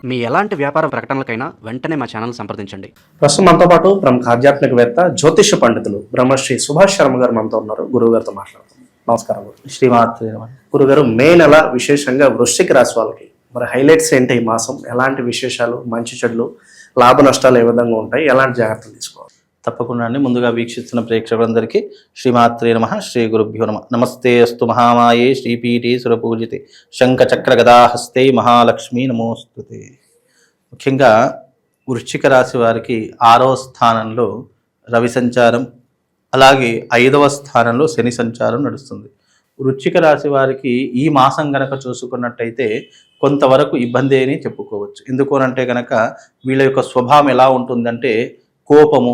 మీ ఎలాంటి వ్యాపార ప్రకటనలకైనా వెంటనే మా ఛానల్ సంప్రదించండి. ప్రస్తుతం మనతో పాటు ప్రముఖ ఆధ్యాత్మికవేత్త జ్యోతిష పండితులు బ్రహ్మశ్రీ సుభాష్ శర్మ గారు మనతో ఉన్నారు. గురువు గారితో మాట్లాడుతున్నాం. నమస్కారం శ్రీమాత్రే. గురుగారు, మే నెల విశేషంగా వృశ్చిక రాశి వాళ్ళకి మరి హైలైట్స్ ఏంటి? ఈ మాసం ఎలాంటి విశేషాలు, మంచి చెడులు, లాభ నష్టాలు ఏ విధంగా ఉంటాయి, ఎలాంటి జాగ్రత్తలు తీసుకోవాలి? తప్పకుండా అండి. ముందుగా వీక్షిస్తున్న ప్రేక్షకులందరికీ శ్రీమాత్రే నమః, శ్రీ గురుభ్యో నమః. నమస్తే అస్తు మహామాయే శ్రీపీఠే సురపూజితే శంఖ చక్ర గదాహస్తే మహాలక్ష్మీ నమోస్తుతే. ముఖ్యంగా వృశ్చిక రాశి వారికి 6వ స్థానంలో రవి సంచారం, అలాగే 5వ స్థానంలో శని సంచారం నడుస్తుంది. వృశ్చిక రాశి వారికి ఈ మాసం గనక చూసుకున్నట్టయితే కొంతవరకు ఇబ్బంది అని చెప్పుకోవచ్చు. ఎందుకు అంటే కనుక వీళ్ళ యొక్క స్వభావం ఎలా ఉంటుందంటే కోపము,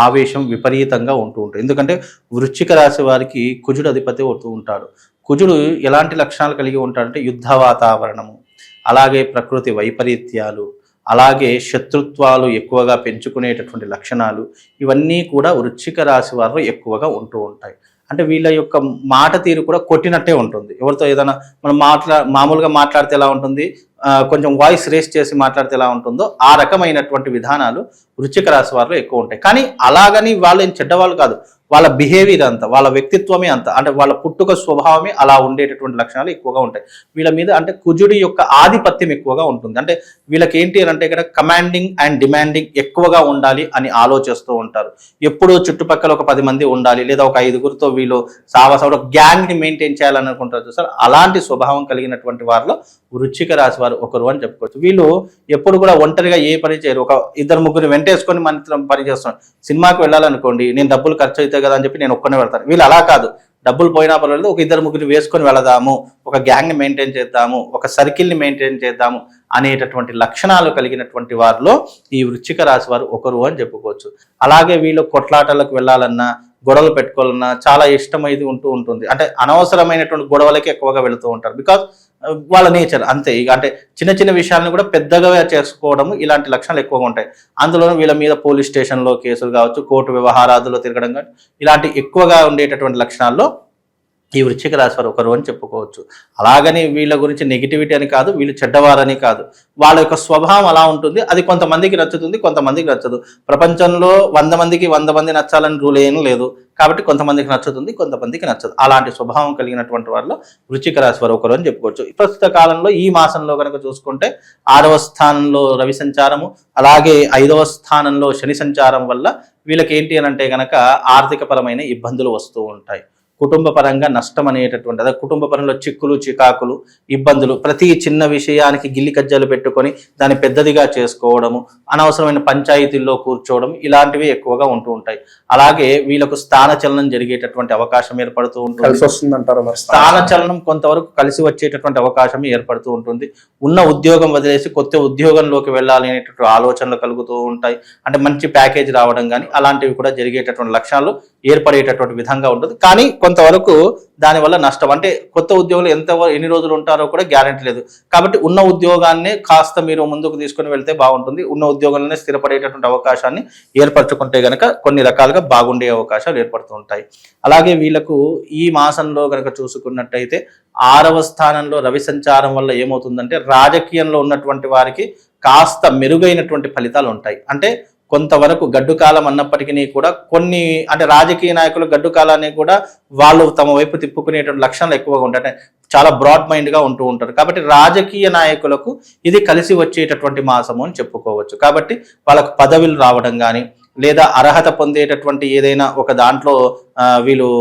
ఆవేశం విపరీతంగా ఉంటూ ఉంటుంది. ఎందుకంటే వృశ్చిక రాశి వారికి కుజుడు అధిపతి అవుతూ ఉంటాడు. కుజుడు ఎలాంటి లక్షణాలు కలిగి ఉంటాడంటే యుద్ధ వాతావరణము, అలాగే ప్రకృతి వైపరీత్యాలు, అలాగే శత్రుత్వాలు ఎక్కువగా పెంచుకునేటటువంటి లక్షణాలు, ఇవన్నీ కూడా వృశ్చిక రాశి వారిలో ఎక్కువగా ఉంటూ ఉంటాయి. అంటే వీళ్ళ యొక్క మాట తీరు కూడా కొట్టినట్టే ఉంటుంది. ఎవరితో ఏదైనా మనం మామూలుగా మాట్లాడితే ఎలా ఉంటుంది, కొంచెం వాయిస్ రేస్ చేసి మాట్లాడితే ఎలా ఉంటుందో ఆ రకమైనటువంటి విధానాలు వృశ్చిక రాశి వారిలో ఎక్కువ ఉంటాయి. కానీ అలాగని వాళ్ళు ఏం చెడ్డవాళ్ళు కాదు, వాళ్ళ బిహేవియర్ అంతా, వాళ్ళ వ్యక్తిత్వమే అంత, అంటే వాళ్ళ పుట్టుక స్వభావమే అలా ఉండేటటువంటి లక్షణాలు ఎక్కువగా ఉంటాయి వీళ్ళ మీద. అంటే కుజుడి యొక్క ఆధిపత్యం ఎక్కువగా ఉంటుంది. అంటే వీళ్ళకి ఏంటి అని అంటే ఇక్కడ కమాండింగ్ అండ్ డిమాండింగ్ ఎక్కువగా ఉండాలి అని ఆలోచిస్తూ ఉంటారు. ఎప్పుడూ చుట్టుపక్కల ఒక 10 మంది ఉండాలి, లేదా ఒక 5గురితో వీళ్ళు సావసవడ గ్యాంగ్ని మెయింటైన్ చేయాలని అనుకుంటారు చూస్తారు. అలాంటి స్వభావం కలిగినటువంటి వారిలో వృశ్చిక రాశి వారు ఒకరు అని చెప్పుకోవచ్చు. వీళ్ళు ఎప్పుడు కూడా ఒంటరిగా ఏ పని చేయరు. ఒక 2-3 వెంటేసుకొని మన పని చేస్తున్నాం. సినిమాకి వెళ్ళాలనుకోండి, నేను డబ్బులు ఖర్చు అవుతాయి కదా అని చెప్పి నేను ఒక్కనే వెళ్తాను. వీళ్ళు అలా కాదు, డబ్బులు పోయినా పర్వాలేదు, ఒక 2-3 వేసుకొని వెళదాము, ఒక గ్యాంగ్ని మెయింటైన్ చేద్దాము, ఒక సర్కిల్ని మెయింటైన్ చేద్దాము అనేటటువంటి లక్షణాలు కలిగినటువంటి వారిలో ఈ వృశ్చిక రాశి వారు ఒకరు అని చెప్పుకోవచ్చు. అలాగే వీళ్ళు కొట్లాటలకు వెళ్ళాలన్నా, గొడవలు పెట్టుకోవాలన్నా చాలా ఇష్టమైది ఉంటూ ఉంటుంది. అంటే అనవసరమైనటువంటి గొడవలకి ఎక్కువగా వెళుతూ ఉంటారు. బికాజ్ వాళ్ళ నేచర్ అంతే. ఇక అంటే చిన్న చిన్న విషయాలను కూడా పెద్దగా చేసుకోవడం, ఇలాంటి లక్షణాలు ఎక్కువగా ఉంటాయి. అందులోనూ వీళ్ళ మీద పోలీస్ స్టేషన్లో కేసులు కావచ్చు, కోర్టు వ్యవహారాదులో తిరగడం కానీ ఇలాంటి ఎక్కువగా ఉండేటటువంటి లక్షణాల్లో ఈ వృశ్చిక రాశి వారు ఒకరు అని చెప్పుకోవచ్చు. అలాగని వీళ్ళ గురించి నెగిటివిటీ అని కాదు, వీళ్ళు చెడ్డవారని కాదు, వాళ్ళ యొక్క స్వభావం అలా ఉంటుంది. అది కొంతమందికి నచ్చుతుంది, కొంతమందికి నచ్చదు. ప్రపంచంలో 100 మందికి 100 మంది నచ్చాలని రూల్ ఏం లేదు. కాబట్టి కొంతమందికి నచ్చుతుంది, కొంతమందికి నచ్చదు. అలాంటి స్వభావం కలిగినటువంటి వారిలో వృశ్చిక రాశి వారు ఒకరు అని చెప్పుకోవచ్చు. ప్రస్తుత కాలంలో ఈ మాసంలో కనుక చూసుకుంటే 6వ స్థానంలో రవి సంచారము, అలాగే 5వ స్థానంలో శని సంచారం వల్ల వీళ్ళకి ఏంటి అని అంటే కనుక ఆర్థిక పరమైన ఇబ్బందులు వస్తూ ఉంటాయి. కుటుంబ పరంగా నష్టం అనేటటువంటి, అదే కుటుంబ పరంలో చిక్కులు, చికాకులు, ఇబ్బందులు, ప్రతి చిన్న విషయానికి గిల్లి కజ్జాలు పెట్టుకొని దాన్ని పెద్దదిగా చేసుకోవడము, అనవసరమైన పంచాయతీల్లో కూర్చోవడం, ఇలాంటివి ఎక్కువగా ఉంటూ ఉంటాయి. అలాగే వీళ్ళకు స్థానచలనం జరిగేటటువంటి అవకాశం ఏర్పడుతూ ఉంటుంది. స్థానచలనం కొంతవరకు కలిసి వచ్చేటటువంటి అవకాశం ఏర్పడుతూ ఉంటుంది. ఉన్న ఉద్యోగం వదిలేసి కొత్త ఉద్యోగంలోకి వెళ్ళాలి అనేటటువంటి ఆలోచనలు కలుగుతూ ఉంటాయి. అంటే మంచి ప్యాకేజ్ రావడం కానీ అలాంటివి కూడా జరిగేటటువంటి లక్షణాలు ఏర్పడేటటువంటి విధంగా ఉంటుంది. కానీ కొంతవరకు దానివల్ల నష్టం, అంటే కొత్త ఉద్యోగులు ఎన్ని రోజులు ఉంటారో కూడా గ్యారెంటీ లేదు. కాబట్టి ఉన్న ఉద్యోగాన్ని కాస్త మీరు ముందుకు తీసుకుని వెళ్తే బాగుంటుంది. ఉన్న ఉద్యోగాలనే స్థిరపడేటటువంటి అవకాశాన్ని ఏర్పరచుకుంటే గనక కొన్ని రకాలుగా బాగుండే అవకాశాలు ఏర్పడుతూ ఉంటాయి. అలాగే వీళ్ళకు ఈ మాసంలో కనుక చూసుకున్నట్టయితే 6వ స్థానంలో రవి సంచారం వల్ల ఏమవుతుందంటే రాజకీయంలో ఉన్నటువంటి వారికి కాస్త మెరుగైనటువంటి ఫలితాలు ఉంటాయి. అంటే కొంతవరకు గడ్డు కాలం అన్నప్పటికీ కూడా కొన్ని, అంటే రాజకీయ నాయకులు గడ్డు కాలాన్ని కూడా వాళ్ళు తమ వైపు తిప్పుకునేటువంటి లక్షణాలు ఎక్కువగా ఉంటాయి. అంటే చాలా బ్రాడ్ మైండ్గా ఉంటూ ఉంటారు. కాబట్టి రాజకీయ నాయకులకు ఇది కలిసి వచ్చేటటువంటి మాసము అని చెప్పుకోవచ్చు. కాబట్టి వాళ్ళకు పదవులు రావడం కానీ, లేదా అర్హత పొందేటటువంటి ఏదైనా ఒక దాంట్లో వీళ్ళు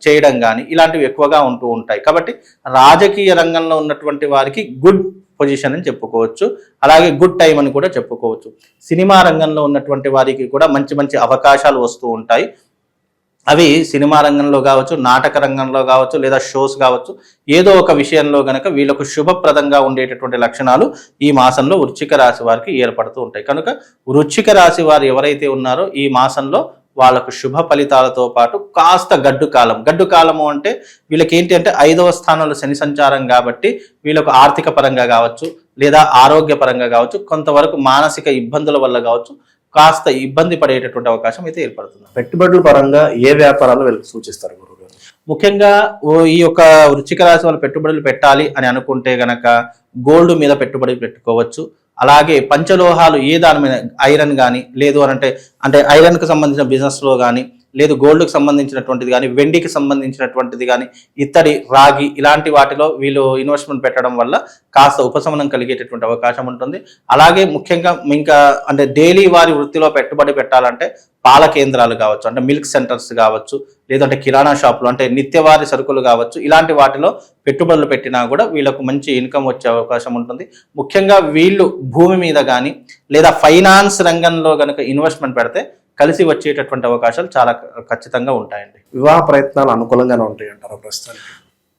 చేయడం కానీ ఇలాంటివి ఎక్కువగా ఉంటూ ఉంటాయి. కాబట్టి రాజకీయ రంగంలో ఉన్నటువంటి వారికి గుడ్ పొజిషన్ అని చెప్పుకోవచ్చు. అలాగే గుడ్ టైం అని కూడా చెప్పుకోవచ్చు. సినిమా రంగంలో ఉన్నటువంటి వారికి కూడా మంచి మంచి అవకాశాలు వస్తూ ఉంటాయి. అవి సినిమా రంగంలో కావచ్చు, నాటక రంగంలో కావచ్చు, లేదా షోస్ కావచ్చు, ఏదో ఒక విషయంలో గనక వీళ్ళకు శుభప్రదంగా ఉండేటటువంటి లక్షణాలు ఈ మాసంలో వృశ్చిక రాశి వారికి ఏర్పడుతూ ఉంటాయి. కనుక వృశ్చిక రాశి వారు ఎవరైతే ఉన్నారో ఈ మాసంలో వాళ్ళకు శుభ ఫలితాలతో పాటు కాస్త గడ్డు కాలము అంటే వీళ్ళకి ఏంటి అంటే 5వ స్థానంలో శని సంచారం కాబట్టి వీళ్ళకు ఆర్థిక పరంగా కావచ్చు, లేదా ఆరోగ్య పరంగా కావచ్చు, కొంతవరకు మానసిక ఇబ్బందుల వల్ల కావచ్చు, కాస్త ఇబ్బంది పడేటటువంటి అవకాశం అయితే ఏర్పడుతుంది. పెట్టుబడుల పరంగా ఏ వ్యాపారాలు వీళ్ళకి సూచిస్తారు గురుగారు? ముఖ్యంగా ఈ యొక్క వృశ్చిక రాశి వాళ్ళు పెట్టుబడులు పెట్టాలి అని అనుకుంటే గనక గోల్డ్ మీద పెట్టుబడి పెట్టుకోవచ్చు. అలాగే పంచలోహాలు ఏ దాని మీద ఐరన్ కానీ, లేదు అంటే ఐరన్కి సంబంధించిన బిజినెస్లో కానీ, లేదు గోల్డ్కి సంబంధించినటువంటిది కానీ, వెండికి సంబంధించినటువంటిది కానీ, ఇత్తడి, రాగి ఇలాంటి వాటిలో వీళ్ళు ఇన్వెస్ట్మెంట్ పెట్టడం వల్ల కాస్త ఉపశమనం కలిగేటటువంటి అవకాశం ఉంటుంది. అలాగే ముఖ్యంగా ఇంకా అంటే డైలీ వారి వృత్తిలో పెట్టుబడి పెట్టాలంటే పాల కేంద్రాలు కావచ్చు, అంటే మిల్క్ సెంటర్స్ కావచ్చు, లేదంటే కిరాణా షాపులు అంటే నిత్యవారి సరుకులు కావచ్చు, ఇలాంటి వాటిలో పెట్టుబడులు పెట్టినా కూడా వీళ్ళకు మంచి ఇన్కమ్ వచ్చే అవకాశం ఉంటుంది. ముఖ్యంగా వీళ్ళు భూమి మీద కానీ లేదా ఫైనాన్స్ రంగంలో కనుక ఇన్వెస్ట్మెంట్ పెడితే కలిసి వచ్చేటటువంటి అవకాశాలు చాలా ఖచ్చితంగా ఉంటాయండి. వివాహ ప్రయత్నాలు అనుకూలంగానే ఉంటాయి అంటారా ప్రస్తుతానికి?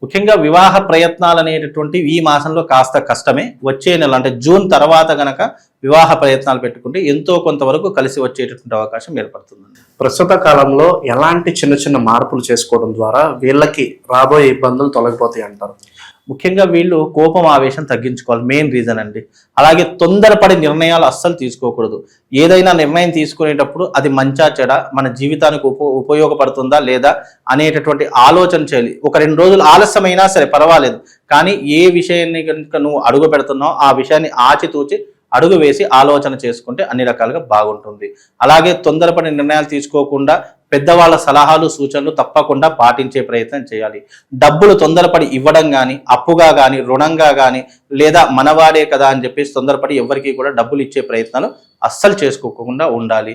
ముఖ్యంగా వివాహ ప్రయత్నాలు అనేటటువంటి ఈ మాసంలో కాస్త కష్టమే. వచ్చే నెల అంటే జూన్ తర్వాత గనక వివాహ ప్రయత్నాలు పెట్టుకుంటే ఎంతో కొంతవరకు కలిసి వచ్చేటటువంటి అవకాశం ఏర్పడుతుందండి. ప్రస్తుత కాలంలో ఎలాంటి చిన్న చిన్న మార్పులు చేసుకోవడం ద్వారా వీళ్ళకి రాబోయే ఇబ్బందులు తొలగిపోతాయి అంటారు? ముఖ్యంగా వీళ్ళు కోపం ఆవేశం తగ్గించుకోవాలి, మెయిన్ రీజన్ అండి. అలాగే తొందరపడి నిర్ణయాలు అస్సలు తీసుకోకూడదు. ఏదైనా నిర్ణయం తీసుకునేటప్పుడు అది మంచా చెడ, మన జీవితానికి ఉపయోగపడుతుందా లేదా అనేటటువంటి ఆలోచన చేయాలి. ఒక 2 రోజులు ఆలస్యమైనా సరే పర్వాలేదు, కానీ ఏ విషయాన్ని కనుక నువ్వు అడుగు పెడుతున్నావు ఆ విషయాన్ని ఆచితూచి అడుగు వేసి ఆలోచన చేసుకుంటే అన్ని రకాలుగా బాగుంటుంది. అలాగే తొందరపడి నిర్ణయాలు తీసుకోకుండా పెద్దవాళ్ళ సలహాలు సూచనలు తప్పకుండా పాటించే ప్రయత్నం చేయాలి. డబ్బులు తొందరపడి ఇవ్వడం కానీ, అప్పుగా కానీ, రుణంగా కానీ, లేదా మనవాడే కదా అని చెప్పేసి తొందరపడి ఎవరికి కూడా డబ్బులు ఇచ్చే ప్రయత్నాలు అస్సలు చేసుకోకుండా ఉండాలి.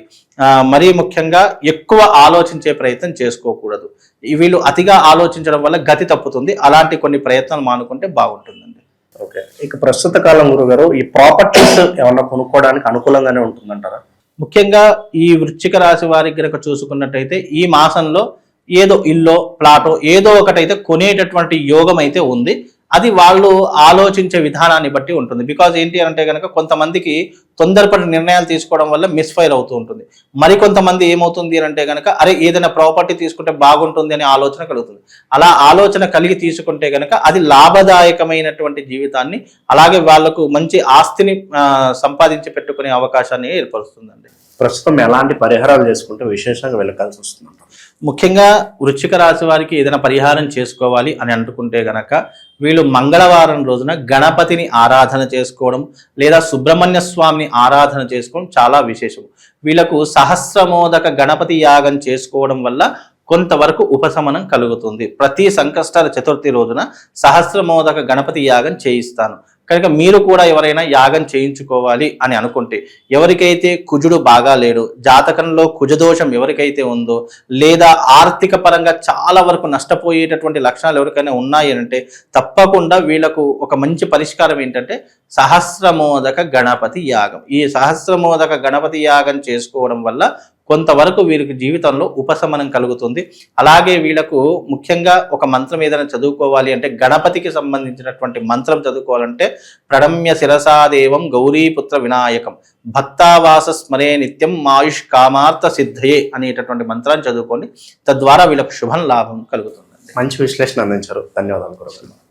మరీ ముఖ్యంగా ఎక్కువ ఆలోచించే ప్రయత్నం చేసుకోకూడదు. వీళ్ళు అతిగా ఆలోచించడం వల్ల గతి తప్పుతుంది. అలాంటి కొన్ని ప్రయత్నాలు మానుకుంటే బాగుంటుందండి. ఓకే, ఇక ప్రస్తుత కాలం గురుగారు ఈ ప్రాపర్టీస్ ఏమన్నా కొనుక్కోవడానికి అనుకూలంగానే ఉంటుందంటారా? ముఖ్యంగా ఈ వృశ్చిక రాశి వారికి కనుక చూసుకున్నట్టయితే ఈ మాసంలో ఏదో ఇల్లో ప్లాటో ఏదో ఒకటైతే కొనేటటువంటి యోగం అయితే ఉంది. అది వాళ్ళు ఆలోచించే విధానాన్ని బట్టి ఉంటుంది. బికాజ్ ఏంటి అంటే కనుక కొంతమందికి తొందరపడి నిర్ణయాలు తీసుకోవడం వల్ల మిస్ఫైర్ అవుతూ ఉంటుంది. మరికొంతమంది ఏమవుతుంది అంటే కనుక అరే ఏదైనా ప్రాపర్టీ తీసుకుంటే బాగుంటుంది అనే ఆలోచన కలుగుతుంది. అలా ఆలోచన కలిగి తీసుకుంటే కనుక అది లాభదాయకమైనటువంటి జీవితాన్ని, అలాగే వాళ్లకు మంచి ఆస్తిని సంపాదించి పెట్టుకునే అవకాశాన్ని ఏర్పరుస్తుందండి. ప్రస్తుతం ఎలాంటి పరిహారాలు చేసుకుంటే విశేషంగా వెళ్ళకాల్సి వస్తుందంట? ముఖ్యంగా వృశ్చిక రాశి వారికి ఏదైనా పరిహారం చేసుకోవాలి అని అనుకుంటే గనక వీళ్ళు మంగళవారం రోజున గణపతిని ఆరాధన చేసుకోవడం లేదా సుబ్రహ్మణ్య స్వామిని ఆరాధన చేసుకోవడం చాలా విశేషం. వీళ్ళకు సహస్రమోదక గణపతి యాగం చేసుకోవడం వల్ల కొంతవరకు ఉపశమనం కలుగుతుంది. ప్రతి సంకష్టాల చతుర్థి రోజున సహస్రమోదక గణపతి యాగం చేయిస్తాను. కనుక మీరు కూడా ఎవరైనా యాగం చేయించుకోవాలి అని అనుకుంటే, ఎవరికైతే కుజుడు బాగా లేడు, జాతకంలో కుజదోషం ఎవరికైతే ఉందో, లేదా ఆర్థిక పరంగా చాలా వరకు నష్టపోయేటటువంటి లక్షణాలు ఎవరికైనా ఉన్నాయి అంటే తప్పకుండా వీళ్ళకు ఒక మంచి పరిష్కారం ఏంటంటే సహస్రమోదక గణపతి యాగం. ఈ సహస్రమోదక గణపతి యాగం చేసుకోవడం వల్ల కొంతవరకు వీరికి జీవితంలో ఉపశమనం కలుగుతుంది. అలాగే వీళ్ళకు ముఖ్యంగా ఒక మంత్రం ఏదైనా చదువుకోవాలి అంటే గణపతికి సంబంధించినటువంటి మంత్రం చదువుకోవాలంటే ప్రణమ్య శిరసాదేవం గౌరీపుత్ర వినాయకం భక్తావాస స్మరే నిత్యం ఆయుష్ కామార్థ సిద్ధయే అనేటటువంటి మంత్రాన్ని చదువుకోండి. తద్వారా వీళ్ళకు శుభం లాభం కలుగుతుంది. మంచి విశ్లేషణ అందించారు. ధన్యవాదాలు గురుగారు.